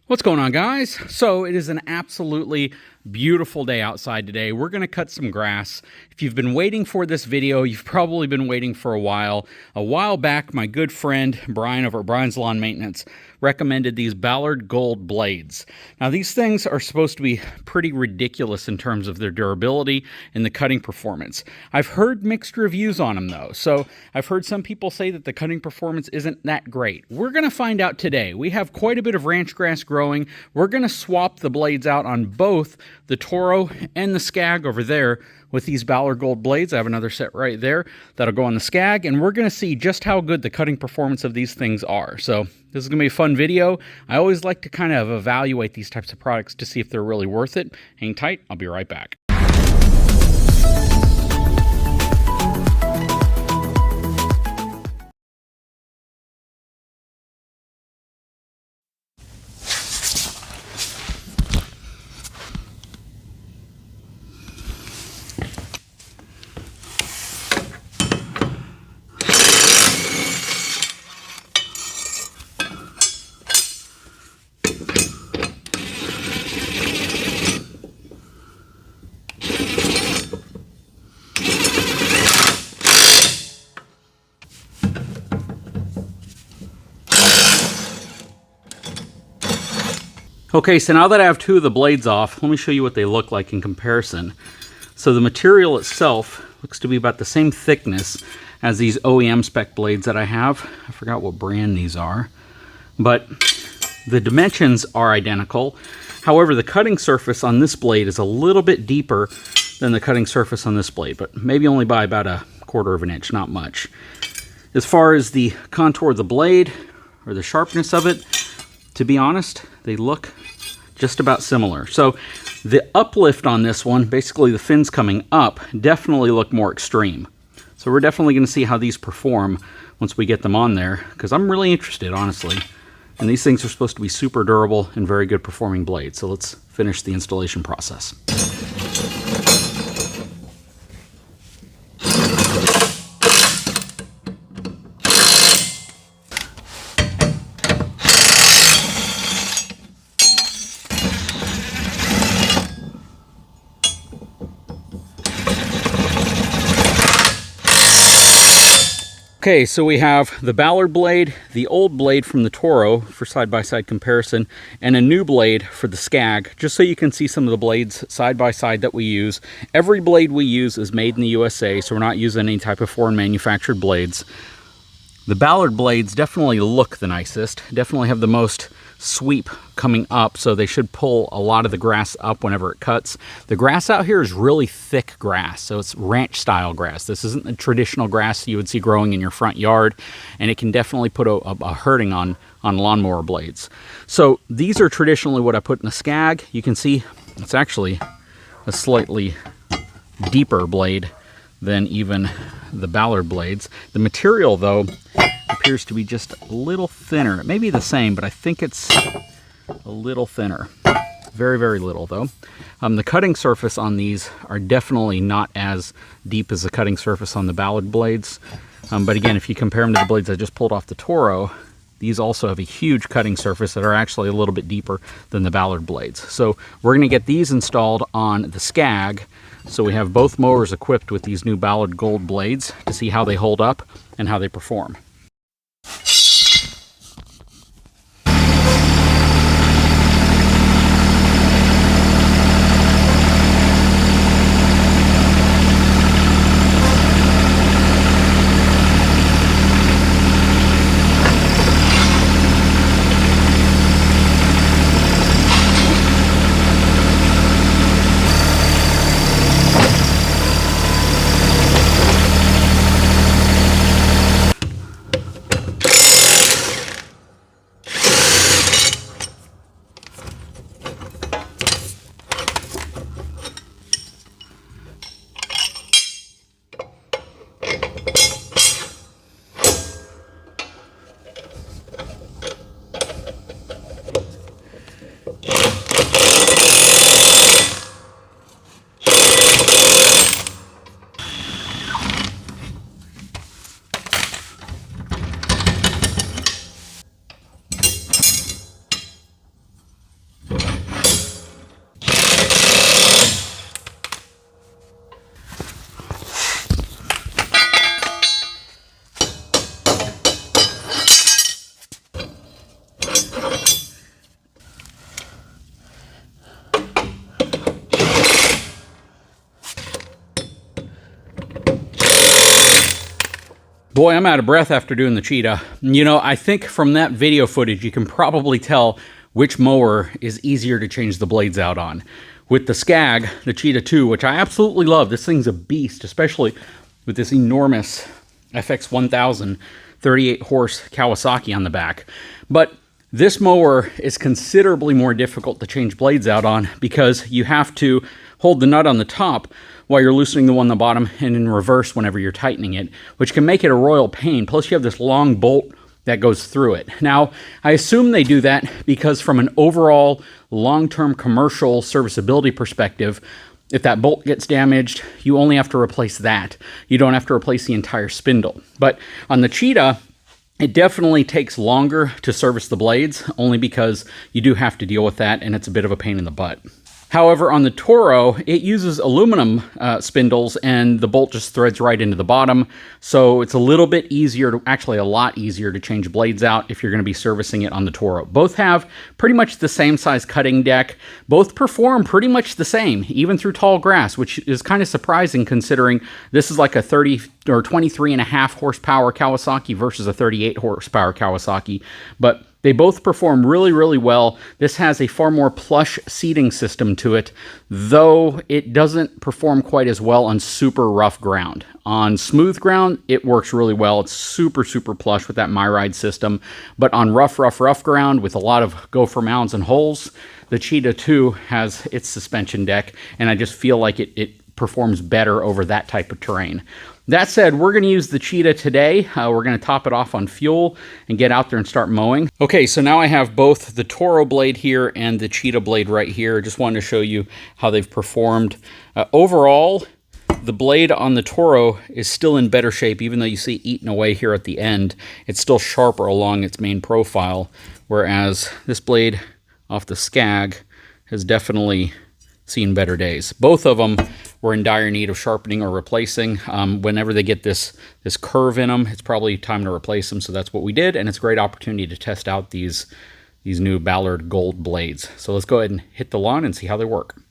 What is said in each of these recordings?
What's going on, guys? So it is an absolutely beautiful day outside today. We're going to cut some grass. If you've been waiting for this video, you've probably been waiting for a while. A while back, my good friend Brian over at Brian's Lawn Maintenance recommended these Ballard Gold blades. Now, these things are supposed to be pretty ridiculous in terms of their durability and the cutting performance. I've heard mixed reviews on them, though. So I've heard some people say that the cutting performance isn't that great. We're going to find out today. We have quite a bit of ranch grass growing. We're going to swap the blades out on both the Toro and the Skag over there with these Ballard Gold blades. I have another set right there that'll go on the Skag, and we're going to see just how good the cutting performance of these things are. So this is going to be a fun video. I always like to kind of evaluate these types of products to see if they're really worth it. Hang tight, I'll be right back. Okay, so now that I have two of the blades off, let me show you what they look like in comparison. So the material itself looks to be about the same thickness as these OEM spec blades that I have. I forgot what brand these are, but the dimensions are identical. However, the cutting surface on this blade is a little bit deeper than the cutting surface on this blade, but maybe only by about 1/4 of an inch, not much. As far as the contour of the blade or the sharpness of it, to be honest, they look just about similar. So the uplift on this one, basically the fins coming up, definitely look more extreme. So we're definitely going to see how these perform once we get them on there, because I'm really interested, honestly. And these things are supposed to be super durable and very good performing blades. So let's finish the installation process. Okay, so we have the Ballard blade, the old blade from the Toro for side-by-side comparison, and a new blade for the Skag, just so you can see some of the blades side-by-side that we use. Every blade we use is made in the USA, so we're not using any type of foreign manufactured blades. The Ballard blades definitely look the nicest, definitely have the most sweep coming up, so they should pull a lot of the grass up whenever it cuts. The grass out here is really thick grass, so it's ranch style grass. This isn't the traditional grass you would see growing in your front yard, and it can definitely put a hurting on lawnmower blades. So these are traditionally what I put in the Skag. You can see it's actually a slightly deeper blade than even the Ballard blades. The material, though, appears to be just a little thinner. It may be the same, but I think it's a little thinner. Very, very little, though. The cutting surface on these are definitely not as deep as the cutting surface on the Ballard blades. But again, if you compare them to the blades I just pulled off the Toro, these also have a huge cutting surface that are actually a little bit deeper than the Ballard blades. So we're going to get these installed on the Skag. So we have both mowers equipped with these new Ballard Gold blades to see how they hold up and how they perform. Boy, I'm out of breath after doing the Cheetah. You know, I think from that video footage, you can probably tell which mower is easier to change the blades out on. With the Skag, the Cheetah 2, which I absolutely love. This thing's a beast, especially with this enormous FX 1000 38 horse Kawasaki on the back. But this mower is considerably more difficult to change blades out on because you have to hold the nut on the top while you're loosening the one on the bottom and in reverse whenever you're tightening it, which can make it a royal pain. Plus you have this long bolt that goes through it. Now, I assume they do that because from an overall long-term commercial serviceability perspective, if that bolt gets damaged, you only have to replace that. You don't have to replace the entire spindle. But on the Cheetah, it definitely takes longer to service the blades, only because you do have to deal with that, and it's a bit of a pain in the butt. However, on the Toro, it uses aluminum spindles, and the bolt just threads right into the bottom, so it's a little bit easier, actually a lot easier to change blades out if you're going to be servicing it on the Toro. Both have pretty much the same size cutting deck. Both perform pretty much the same, even through tall grass, which is kind of surprising considering this is like a 30 or 23.5 horsepower Kawasaki versus a 38 horsepower Kawasaki, but they both perform really, really well. This has a far more plush seating system to it, though it doesn't perform quite as well on super rough ground. On smooth ground, it works really well. It's super, super plush with that MyRide system. But on rough ground with a lot of gopher mounds and holes, the Cheetah 2 has its suspension deck, and I just feel like it performs better over that type of terrain. That said, we're going to use the Cheetah today. We're going to top it off on fuel and get out there and start mowing. Okay, so now I have both the Toro blade here and the Cheetah blade right here. Just wanted to show you how they've performed. Overall, the blade on the Toro is still in better shape, even though you see it eaten away here at the end. It's still sharper along its main profile, whereas this blade off the Skag has definitely seen better days. Both of them were in dire need of sharpening or replacing. Whenever they get this curve in them, it's probably time to replace them, so that's what we did, and it's a great opportunity to test out these new Ballard gold blades. So let's go ahead and hit the lawn and see how they work.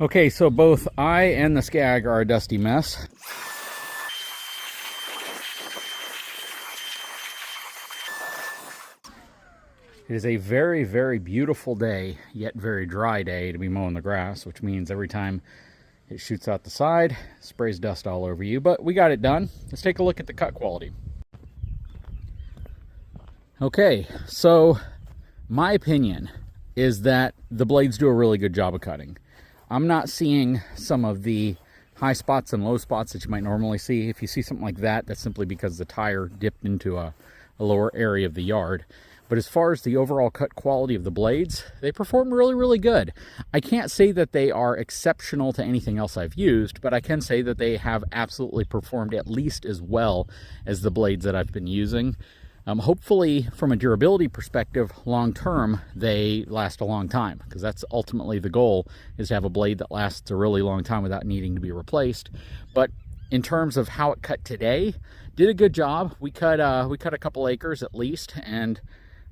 Okay, so both I and the Skag are a dusty mess. It is a very, very beautiful day, yet very dry day to be mowing the grass, which means every time it shoots out the side, sprays dust all over you, but we got it done. Let's take a look at the cut quality. Okay, so my opinion is that the blades do a really good job of cutting. I'm not seeing some of the high spots and low spots that you might normally see. If you see something like that, that's simply because the tire dipped into a lower area of the yard. But as far as the overall cut quality of the blades, they perform really, really good. I can't say that they are exceptional to anything else I've used, but I can say that they have absolutely performed at least as well as the blades that I've been using. Hopefully, from a durability perspective, long term, they last a long time, because that's ultimately the goal, is to have a blade that lasts a really long time without needing to be replaced. But in terms of how it cut today, did a good job. We cut a couple acres at least, and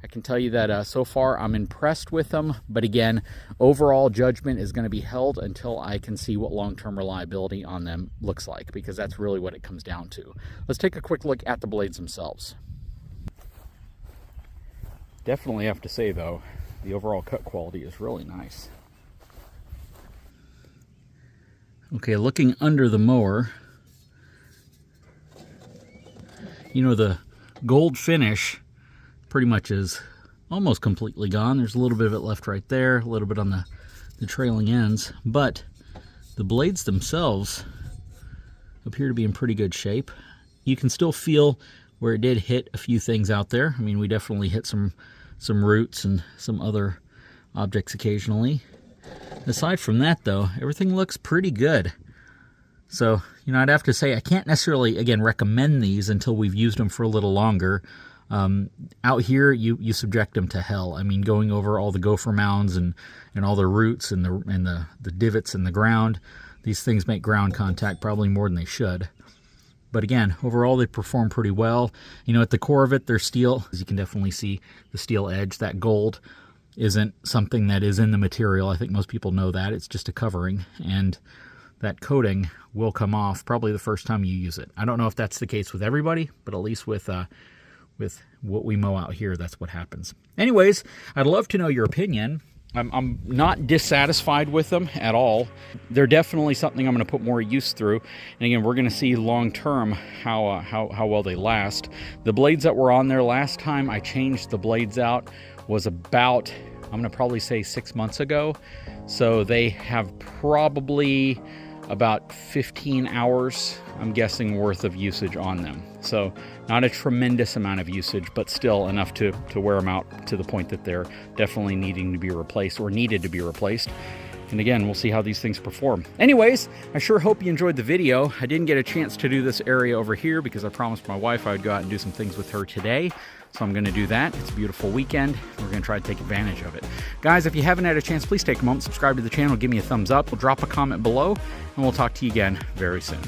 I can tell you that so far I'm impressed with them. But again, overall judgment is going to be held until I can see what long-term reliability on them looks like, because that's really what it comes down to. Let's take a quick look at the blades themselves. Definitely have to say though, the overall cut quality is really nice. Okay, looking under the mower, you know, the gold finish pretty much is almost completely gone. There's a little bit of it left right there, a little bit on the trailing ends, but the blades themselves appear to be in pretty good shape. You can still feel where it did hit a few things out there. I mean, we definitely hit some roots and some other objects occasionally. Aside from that though, everything looks pretty good. So, you know, I'd have to say I can't necessarily, again, recommend these until we've used them for a little longer. Out here, you subject them to hell. I mean, going over all the gopher mounds and all the roots and the divots in the ground, these things make ground contact probably more than they should. But again, overall, they perform pretty well. You know, at the core of it, they're steel. As you can definitely see, the steel edge, that gold isn't something that is in the material. I think most people know that. It's just a covering, and that coating will come off probably the first time you use it. I don't know if that's the case with everybody, but at least with what we mow out here, that's what happens. Anyways, I'd love to know your opinion. I'm not dissatisfied with them at all. They're definitely something I'm going to put more use through. And again, we're going to see long term how well they last. The blades that were on there last time I changed the blades out was about, I'm going to probably say 6 months ago. So they have probably about 15 hours, I'm guessing, worth of usage on them. So not a tremendous amount of usage, but still enough to wear them out to the point that they're definitely needing to be replaced, or needed to be replaced. And again, we'll see how these things perform. Anyways, I sure hope you enjoyed the video. I didn't get a chance to do this area over here because I promised my wife I would go out and do some things with her today. So I'm going to do that. It's a beautiful weekend. We're going to try to take advantage of it. Guys, if you haven't had a chance, please take a moment, subscribe to the channel, give me a thumbs up, drop a comment below, and we'll talk to you again very soon.